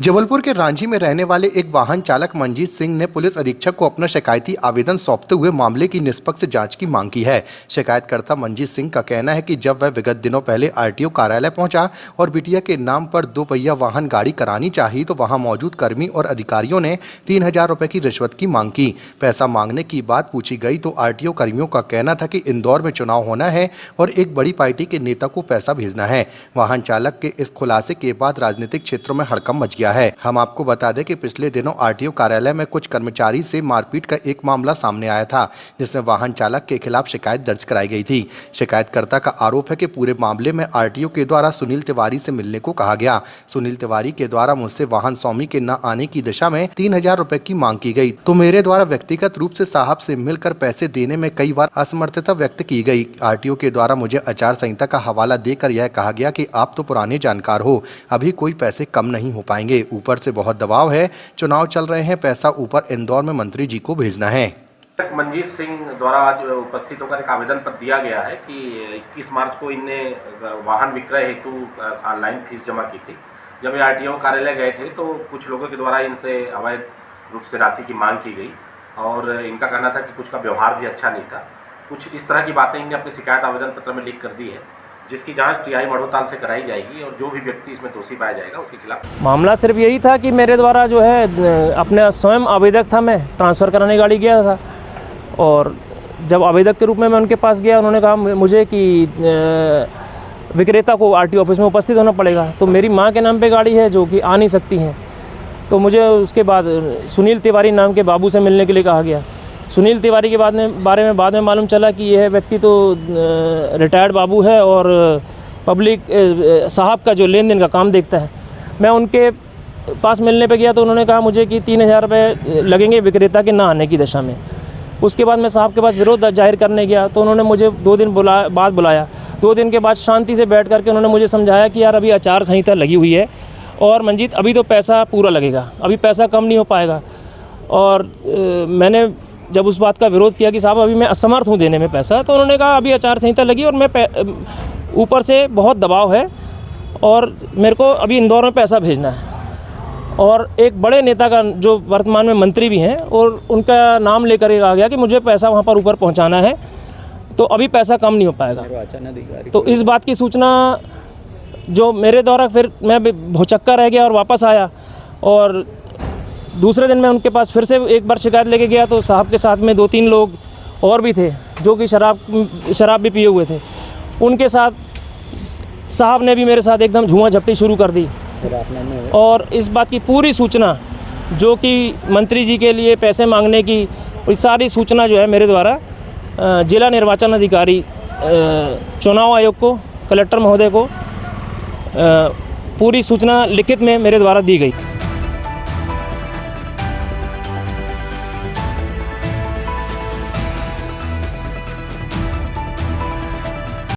जबलपुर के रांची में रहने वाले एक वाहन चालक मंजीत सिंह ने पुलिस अधीक्षक को अपना शिकायती आवेदन सौंपते हुए मामले की निष्पक्ष जांच की मांग की है। शिकायतकर्ता मंजीत सिंह का कहना है कि जब वह विगत दिनों पहले आरटीओ कार्यालय पहुंचा और बिटिया के नाम पर 2 पहिया वाहन गाड़ी करानी चाहिए तो वहां मौजूद कर्मी और अधिकारियों ने 3000 रुपए की रिश्वत की मांग की। पैसा मांगने की बात पूछी गई तो आरटीओ कर्मियों का कहना था कि इंदौर में चुनाव होना है और एक बड़ी पार्टी के नेता को पैसा भेजना है। वाहन चालक के इस खुलासे के बाद राजनीतिक क्षेत्रों में हड़कंप मच गया है। हम आपको बता दें कि पिछले दिनों आरटीओ कार्यालय में कुछ कर्मचारी से मारपीट का एक मामला सामने आया था, जिसमें वाहन चालक के खिलाफ शिकायत दर्ज कराई गई थी। शिकायतकर्ता का आरोप है कि पूरे मामले में आरटीओ के द्वारा सुनील तिवारी से मिलने को कहा गया। सुनील तिवारी के द्वारा मुझसे वाहन स्वामी के न आने की दिशा में 3000 रुपए की मांग की गई तो मेरे द्वारा व्यक्तिगत रूप से साहब से मिलकर पैसे देने में कई बार असमर्थता व्यक्त की गई। आरटीओ के द्वारा मुझे आचार संहिता का हवाला देकर यह कहा गया कि आप तो पुराने जानकार हो, अभी कोई पैसे कम नहीं हो पाएंगे, ऊपर से बहुत दबाव है, चुनाव चल रहे हैं, पैसा ऊपर इंदौर में मंत्री जी को भेजना है। मंजीत सिंह द्वारा आज उपस्थित होकर एक आवेदन पत्र दिया गया है कि 21 मार्च को इनने वाहन विक्रय हेतु ऑनलाइन फीस जमा की थी। जब ये आरटीओ कार्यालय गए थे तो कुछ लोगों के द्वारा इनसे अवैध रूप से राशि की मांग की गई और इनका कहना था कि कुछ का व्यवहार भी अच्छा नहीं था। कुछ इस तरह की बातें इनने अपनी शिकायत आवेदन पत्र में लिख कर दी है, जिसकी जांच टीआई मढ़ोताल से कराई जाएगी और जो भी व्यक्ति इसमें दोषी पाया जाएगा उसके खिलाफ। मामला सिर्फ यही था कि मेरे द्वारा जो है अपने स्वयं आवेदक था, मैं ट्रांसफ़र कराने गाड़ी गया था और जब आवेदक के रूप में मैं उनके पास गया, उन्होंने कहा मुझे कि विक्रेता को आरटीओ ऑफिस में उपस्थित होना पड़ेगा। तो मेरी माँ के नाम पे गाड़ी है जो कि आ नहीं सकती हैं, तो मुझे उसके बाद सुनील तिवारी नाम के बाबू से मिलने के लिए कहा गया। सुनील तिवारी के बारे में बाद में मालूम चला कि यह व्यक्ति तो रिटायर्ड बाबू है और पब्लिक साहब का जो लेन देन का काम देखता है। मैं उनके पास मिलने पे गया तो उन्होंने कहा मुझे कि 3000 रुपये लगेंगे विक्रेता के ना आने की दशा में। उसके बाद मैं साहब के पास विरोध जाहिर करने गया तो उन्होंने मुझे 2 दिन बाद बुलाया। 2 दिन के बाद शांति से बैठ करके उन्होंने मुझे समझाया कि यार अभी आचार संहिता लगी हुई है और मंजीत अभी तो पैसा पूरा लगेगा, अभी पैसा कम नहीं हो पाएगा। और मैंने जब उस बात का विरोध किया कि साहब अभी मैं असमर्थ हूँ देने में पैसा, तो उन्होंने कहा अभी आचार संहिता लगी और मैं ऊपर से बहुत दबाव है और मेरे को अभी इंदौर में पैसा भेजना है। और एक बड़े नेता का जो वर्तमान में मंत्री भी हैं और उनका नाम लेकर आ गया कि मुझे पैसा वहाँ पर ऊपर पहुँचाना है, तो अभी पैसा कम नहीं हो पाएगा। तो इस बात की सूचना जो मेरे द्वारा फिर मैं भौचक्का रह गया और वापस आया और दूसरे दिन मैं उनके पास फिर से एक बार शिकायत लेके गया तो साहब के साथ में 2-3 लोग और भी थे जो कि शराब भी पिए हुए थे। उनके साथ साहब ने भी मेरे साथ एकदम झूमा झपटी शुरू कर दी और इस बात की पूरी सूचना जो कि मंत्री जी के लिए पैसे मांगने की सारी सूचना जो है मेरे द्वारा जिला निर्वाचन अधिकारी चुनाव आयोग को, कलेक्टर महोदय को पूरी सूचना लिखित में मेरे द्वारा दी गई।